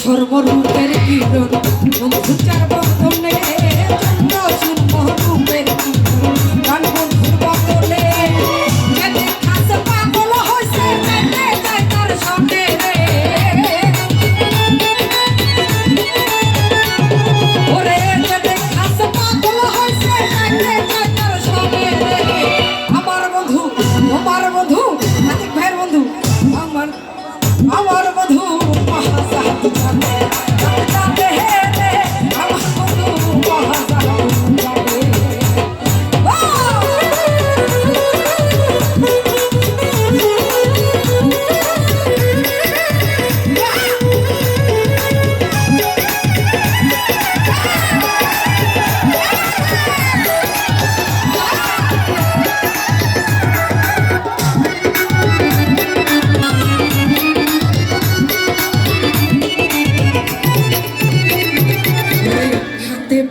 সর্বরূপের কিরণ বন্ধু চার বন্ধনে চন্দ্র সূর্যরূপের কিরণ গান বন্ধুর বদলে এতে খাস পাগল হইছে মেতে যায় তার সঙ্গে রে ওরে এতে খাস পাগল হইছে মেতে যায় তার সঙ্গে রে আমার বন্ধু আতিক ভাইয়ের বন্ধু আমার বন্ধু মহাসাত জানে জানে হে আমার বন্ধু মহাসাত জানে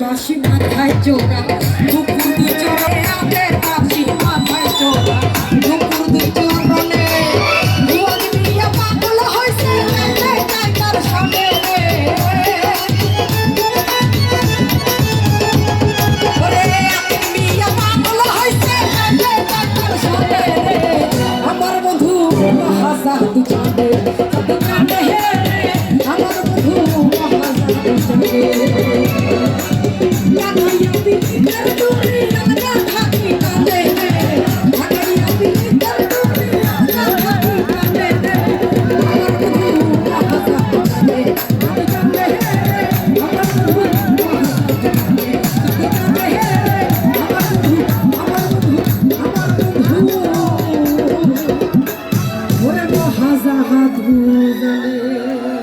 বাসি মাথায় চোরা দুপুর দুই চরণে হাতের বাসি মাথায় চোরা দুপুর দুই চরণে দুয়ার মিয়া পাগল হইছে মেতে যায় তার সঙ্গে রে ওরে আতিক মিয়া পাগল হইছে মেতে যায় তার সঙ্গে রে আমার বন্ধু মহাসাত জানে জানে হে আমার বন্ধু মহাসাত জানে হাত জানে